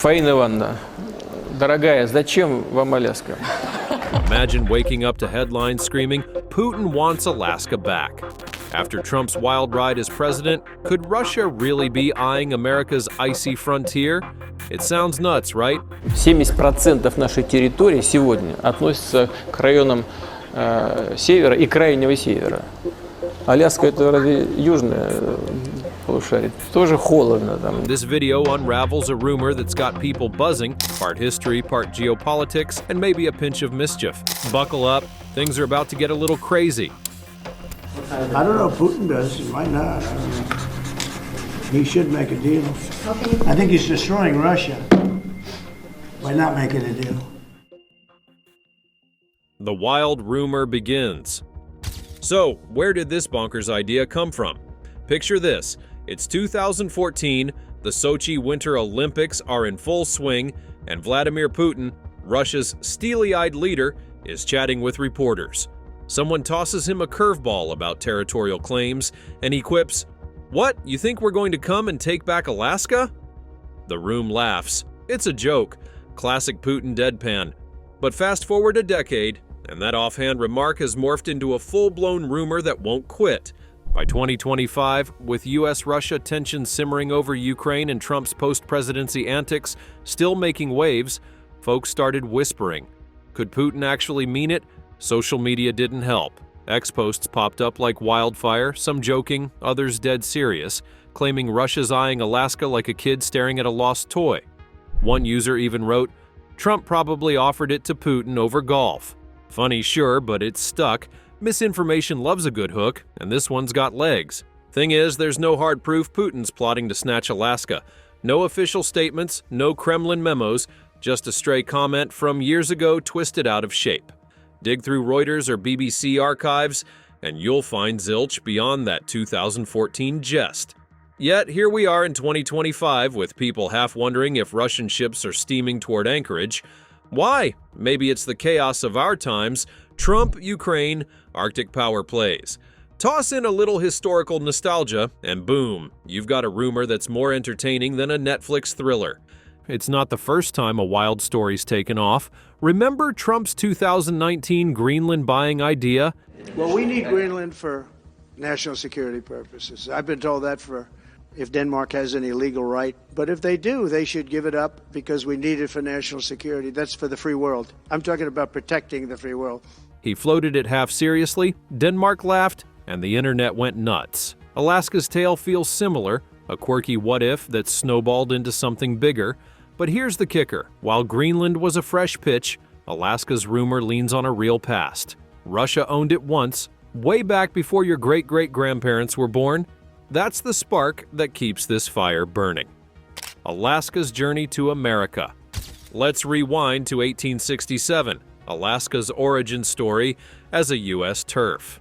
Фаина Ивановна, дорогая, зачем вам Аляска? Imagine waking up to headlines screaming, Putin wants Alaska back. After Trump's wild ride as president, could Russia really be eyeing America's icy frontier? It sounds nuts, right? 70% нашей территории сегодня относится к районам севера и крайнего севера. Аляска — это разве южное полушарие? Тоже холодно там. This video unravels a rumor that's got people buzzing, part history, part geopolitics, and maybe a pinch of mischief. Buckle up, things are about to get a little crazy. I don't know if Putin does. He might not. I don't know. He should make a deal. I think he's destroying Russia by not making a deal. The wild rumor begins. So, where did this bonkers idea come from? Picture this. It's 2014, the Sochi Winter Olympics are in full swing, and Vladimir Putin, Russia's steely-eyed leader, is chatting with reporters. Someone tosses him a curveball about territorial claims, and he quips, "What, you think we're going to come and take back Alaska?" The room laughs. It's a joke. Classic Putin deadpan. But fast forward a decade, and that offhand remark has morphed into a full-blown rumor that won't quit. By 2025, with US-Russia tensions simmering over Ukraine and Trump's post-presidency antics still making waves, folks started whispering. Could Putin actually mean it? Social media didn't help. X-posts popped up like wildfire, some joking, others dead serious, claiming Russia's eyeing Alaska like a kid staring at a lost toy. One user even wrote, "Trump probably offered it to Putin over golf." Funny, sure, but it's stuck. Misinformation loves a good hook, and this one's got legs. Thing is, there's no hard proof Putin's plotting to snatch Alaska. No official statements, no Kremlin memos, just a stray comment from years ago twisted out of shape. Dig through Reuters or BBC archives, and you'll find zilch beyond that 2014 jest. Yet, here we are in 2025 with people half wondering if Russian ships are steaming toward Anchorage. Why? Maybe it's the chaos of our times. Trump, Ukraine, Arctic power plays. Toss in a little historical nostalgia, and boom, you've got a rumor that's more entertaining than a Netflix thriller. It's not the first time a wild story's taken off. Remember Trump's 2019 Greenland buying idea? Well, we need Greenland for national security purposes. I've been told that for if Denmark has any legal right. But if they do, they should give it up because we need it for national security. That's for the free world. I'm talking about protecting the free world. He floated it half seriously, Denmark laughed, and the internet went nuts. Alaska's tale feels similar, a quirky what-if that snowballed into something bigger. But here's the kicker. While Greenland was a fresh pitch, Alaska's rumor leans on a real past. Russia owned it once, way back before your great-great-grandparents were born. That's the spark that keeps this fire burning. Alaska's journey to America. Let's rewind to 1867, Alaska's origin story as a U.S. turf.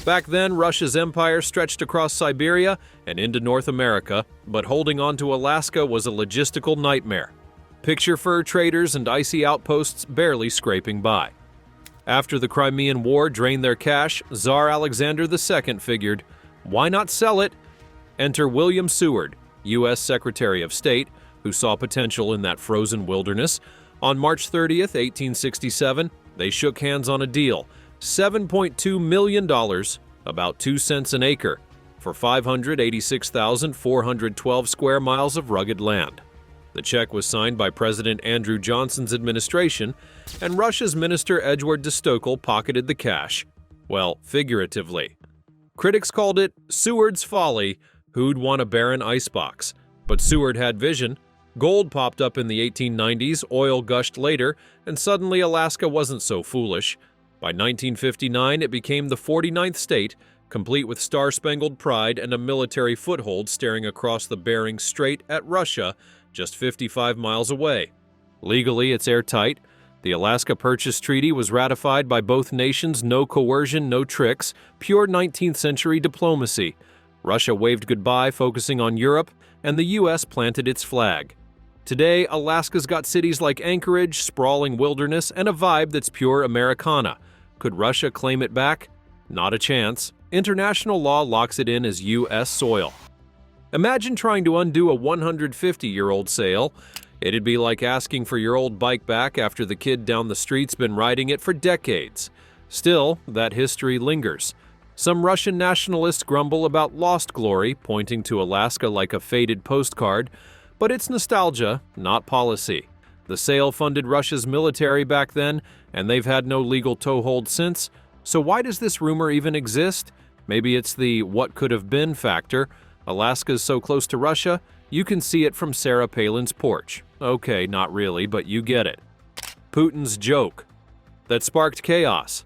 Back then, Russia's empire stretched across Siberia and into North America, but holding on to Alaska was a logistical nightmare. Picture fur traders and icy outposts barely scraping by. After the Crimean War drained their cash, Tsar Alexander II figured, why not sell it? Enter William Seward, U.S. Secretary of State, who saw potential in that frozen wilderness. On March 30th, 1867, they shook hands on a deal, $7.2 million, about 2 cents an acre, for 586,412 square miles of rugged land. The check was signed by President Andrew Johnson's administration, and Russia's Minister Edward de Stokel pocketed the cash. Well, figuratively. Critics called it Seward's folly. Who'd want a barren icebox? But Seward had vision. Gold popped up in the 1890s, oil gushed later, and suddenly Alaska wasn't so foolish. By 1959, it became the 49th state, complete with star-spangled pride and a military foothold staring across the Bering Strait at Russia, just 55 miles away. Legally, it's airtight. The Alaska Purchase Treaty was ratified by both nations, no coercion, no tricks, pure 19th century diplomacy. Russia waved goodbye, focusing on Europe, and the U.S. planted its flag. Today, Alaska's got cities like Anchorage, sprawling wilderness, and a vibe that's pure Americana. Could Russia claim it back? Not a chance. International law locks it in as U.S. soil. Imagine trying to undo a 150-year-old sale. It'd be like asking for your old bike back after the kid down the street's been riding it for decades. Still, that history lingers. Some Russian nationalists grumble about lost glory, pointing to Alaska like a faded postcard, but it's nostalgia, not policy. The sale funded Russia's military back then, and they've had no legal toehold since. So why does this rumor even exist? Maybe it's the what could have been factor. Alaska's so close to Russia, you can see it from Sarah Palin's porch. Okay, not really, but you get it. Putin's joke that sparked chaos.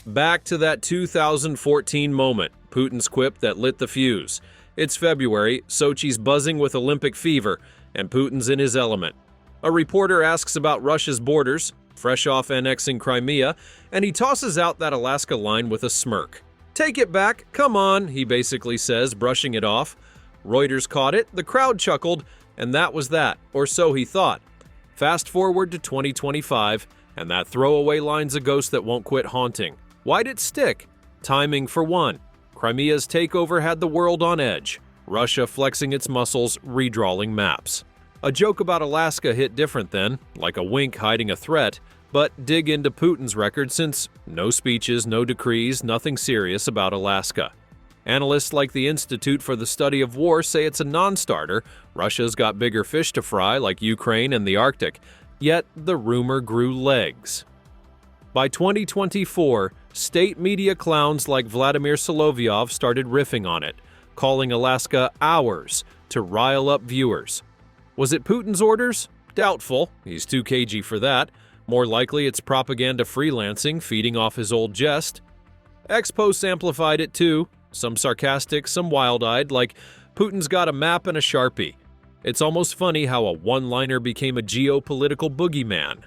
Back to that 2014 moment, Putin's quip that lit the fuse. It's February, Sochi's buzzing with Olympic fever, and Putin's in his element. A reporter asks about Russia's borders, fresh off annexing Crimea, and he tosses out that Alaska line with a smirk. "Take it back, come on," he basically says, brushing it off. Reuters caught it, the crowd chuckled, and that was that, or so he thought. Fast forward to 2025, and that throwaway line's a ghost that won't quit haunting. Why'd it stick? Timing for one. Crimea's takeover had the world on edge. Russia flexing its muscles, redrawing maps. A joke about Alaska hit different then, like a wink hiding a threat, but dig into Putin's record since no speeches, no decrees, nothing serious about Alaska. Analysts like the Institute for the Study of War say it's a non-starter. Russia's got bigger fish to fry like Ukraine and the Arctic, yet the rumor grew legs. By 2024, state media clowns like Vladimir Solovyov started riffing on it, calling Alaska ours to rile up viewers. Was it Putin's orders? Doubtful. He's too cagey for that. More likely it's propaganda freelancing, feeding off his old jest. Ex-posts amplified it too. Some sarcastic, some wild-eyed, like Putin's got a map and a Sharpie. It's almost funny how a one-liner became a geopolitical boogeyman.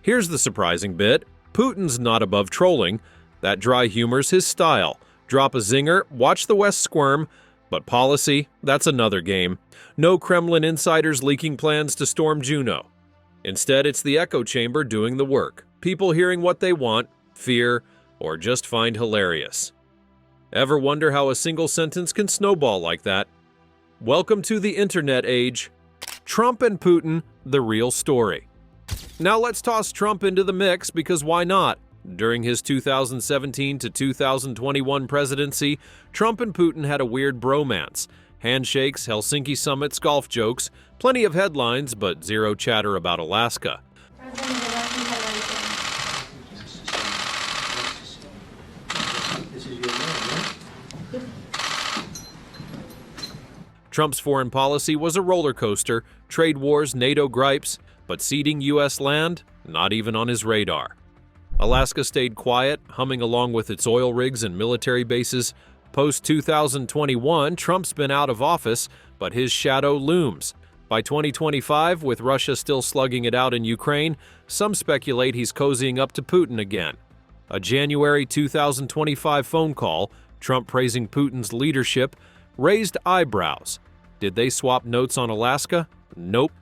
Here's the surprising bit. Putin's not above trolling. That dry humor's his style. Drop a zinger, watch the West squirm. But policy, that's another game. No Kremlin insiders leaking plans to storm Juneau. Instead, it's the echo chamber doing the work. People hearing what they want, fear, or just find hilarious. Ever wonder how a single sentence can snowball like that? Welcome to the internet age. Trump and Putin, the real story. Now let's toss Trump into the mix because why not? During his 2017 to 2021 presidency, Trump and Putin had a weird bromance. Handshakes, Helsinki summits, golf jokes, plenty of headlines, but zero chatter about Alaska. Trump's foreign policy was a roller coaster, trade wars, NATO gripes, but ceding U.S. land, not even on his radar. Alaska stayed quiet, humming along with its oil rigs and military bases. Post-2021, Trump's been out of office, but his shadow looms. By 2025, with Russia still slugging it out in Ukraine, some speculate he's cozying up to Putin again. A January 2025 phone call, Trump praising Putin's leadership, raised eyebrows. Did they swap notes on Alaska? Nope.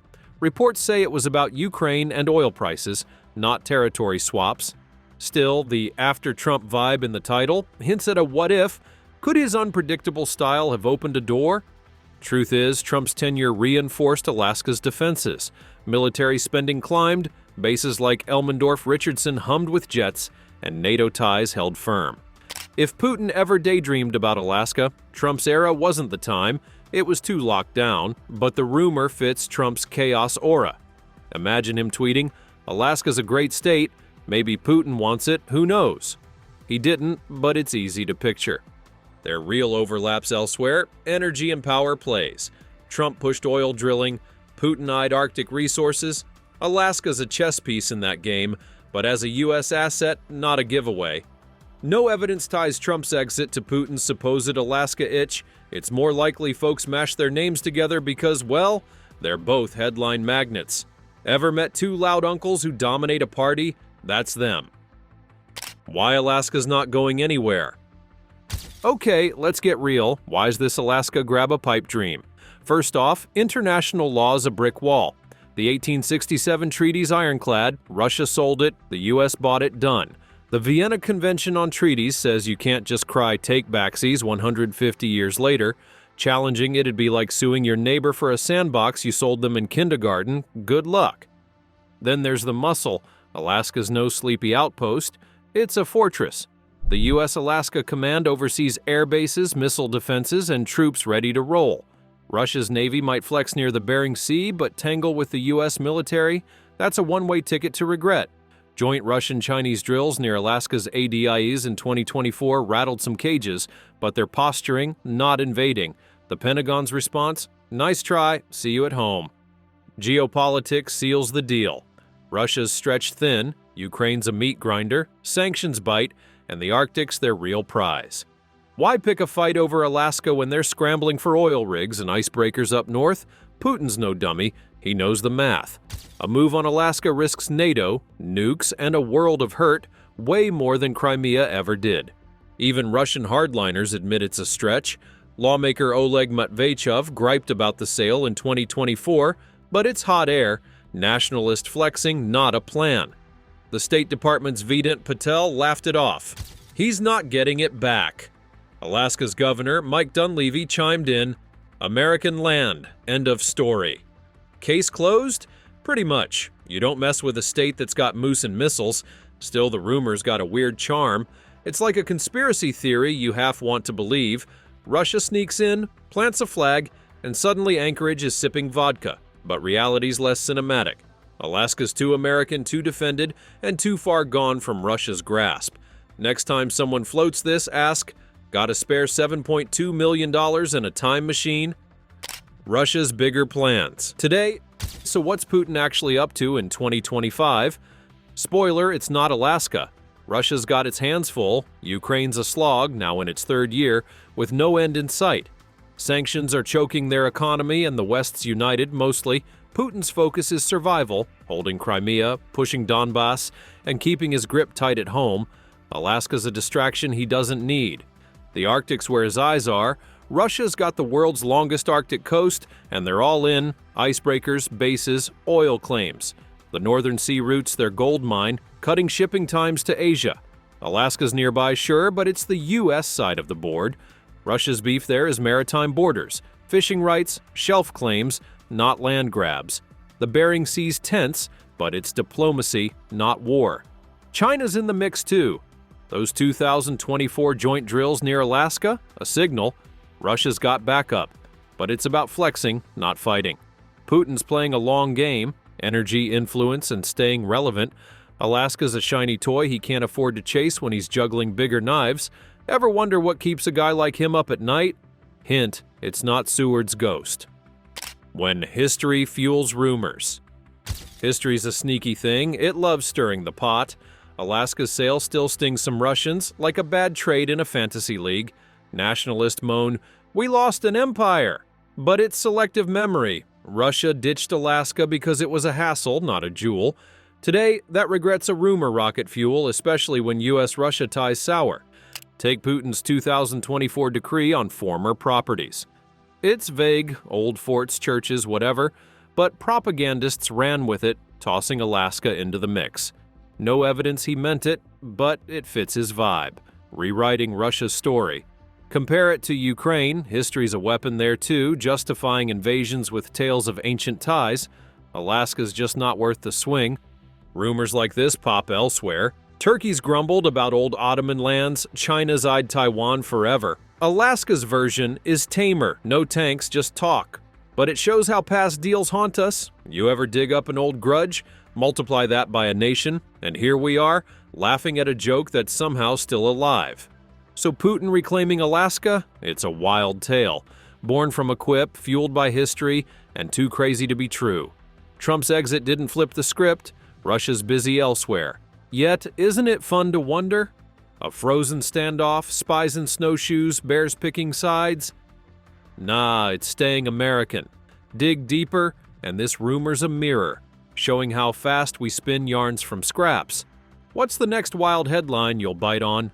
Reports say it was about Ukraine and oil prices, not territory swaps. Still, the after-Trump vibe in the title hints at a what-if. Could his unpredictable style have opened a door? Truth is, Trump's tenure reinforced Alaska's defenses. Military spending climbed, bases like Elmendorf-Richardson hummed with jets, and NATO ties held firm. If Putin ever daydreamed about Alaska, Trump's era wasn't the time. It was too locked down, but the rumor fits Trump's chaos aura. Imagine him tweeting, "Alaska's a great state. Maybe Putin wants it, who knows?" He didn't, but it's easy to picture. There are real overlaps elsewhere, energy and power plays. Trump pushed oil drilling, Putin eyed Arctic resources. Alaska's a chess piece in that game, but as a U.S. asset, not a giveaway. No evidence ties Trump's exit to Putin's supposed Alaska itch. It's more likely folks mash their names together because, well, they're both headline magnets. Ever met two loud uncles who dominate a party? That's them. Why Alaska's not going anywhere? Okay, let's get real. Why's this Alaska grab-a-pipe dream? First off, international law's a brick wall. The 1867 treaty's ironclad, Russia sold it, the U.S. bought it, done. The Vienna Convention on Treaties says you can't just cry take backsies 150 years later. Challenging it'd be like suing your neighbor for a sandbox you sold them in kindergarten. Good luck. Then there's the muscle, Alaska's no-sleepy outpost. It's a fortress. The U.S. Alaska Command oversees air bases, missile defenses, and troops ready to roll. Russia's Navy might flex near the Bering Sea, but tangle with the U.S. military? That's a one-way ticket to regret. Joint Russian-Chinese drills near Alaska's ADIEs in 2024 rattled some cages, but they're posturing, not invading. The Pentagon's response? Nice try, see you at home. Geopolitics seals the deal. Russia's stretched thin, Ukraine's a meat grinder, sanctions bite, and the Arctic's their real prize. Why pick a fight over Alaska when they're scrambling for oil rigs and icebreakers up north? Putin's no dummy, he knows the math. A move on Alaska risks NATO, nukes, and a world of hurt, way more than Crimea ever did. Even Russian hardliners admit it's a stretch. Lawmaker Oleg Matveyev griped about the sale in 2024, but it's hot air, nationalist flexing, not a plan. The State Department's Vedant Patel laughed it off. He's not getting it back. Alaska's governor, Mike Dunleavy, chimed in, American land, end of story. Case closed? Pretty much. You don't mess with a state that's got moose and missiles. Still, the rumor's got a weird charm. It's like a conspiracy theory you half want to believe. Russia sneaks in, plants a flag, and suddenly Anchorage is sipping vodka. But reality's less cinematic. Alaska's too American, too defended, and too far gone from Russia's grasp. Next time someone floats this, ask, got a spare $7.2 million and a time machine? Russia's bigger plans. Today, so what's Putin actually up to in 2025? Spoiler, it's not Alaska. Russia's got its hands full, Ukraine's a slog, now in its third year, with no end in sight. Sanctions are choking their economy and the West's united, mostly. Putin's focus is survival, holding Crimea, pushing Donbass, and keeping his grip tight at home. Alaska's a distraction he doesn't need. The Arctic's where his eyes are. Russia's got the world's longest Arctic coast, and they're all in, icebreakers, bases, oil claims. The Northern Sea route's their gold mine, cutting shipping times to Asia. Alaska's nearby, sure, but it's the U.S. side of the board. Russia's beef there is maritime borders, fishing rights, shelf claims, not land grabs. The Bering Sea's tense, but it's diplomacy, not war. China's in the mix too. Those 2024 joint drills near Alaska? A signal. Russia's got backup. But it's about flexing, not fighting. Putin's playing a long game, energy, influence, and staying relevant. Alaska's a shiny toy he can't afford to chase when he's juggling bigger knives. Ever wonder what keeps a guy like him up at night? Hint, it's not Seward's ghost. When history fuels rumors. History's a sneaky thing. It loves stirring the pot. Alaska's sale still stings some Russians, like a bad trade in a fantasy league. Nationalists moan, "We lost an empire!" But it's selective memory. Russia ditched Alaska because it was a hassle, not a jewel. Today, that regret's a rumor rocket fuel, especially when U.S.-Russia ties sour. Take Putin's 2024 decree on former properties. It's vague, old forts, churches, whatever, but propagandists ran with it, tossing Alaska into the mix. No evidence he meant it, but it fits his vibe, rewriting Russia's story. Compare it to Ukraine, history's a weapon there too, justifying invasions with tales of ancient ties. Alaska's just not worth the swing. Rumors like this pop elsewhere. Turkey's grumbled about old Ottoman lands, China's eyed Taiwan forever. Alaska's version is tamer, no tanks, just talk. But it shows how past deals haunt us. You ever dig up an old grudge? Multiply that by a nation, and here we are, laughing at a joke that's somehow still alive. So Putin reclaiming Alaska? It's a wild tale. Born from a quip, fueled by history, and too crazy to be true. Trump's exit didn't flip the script. Russia's busy elsewhere. Yet, isn't it fun to wonder? A frozen standoff, spies in snowshoes, bears picking sides? Nah, it's staying American. Dig deeper, and this rumor's a mirror, showing how fast we spin yarns from scraps. What's the next wild headline you'll bite on?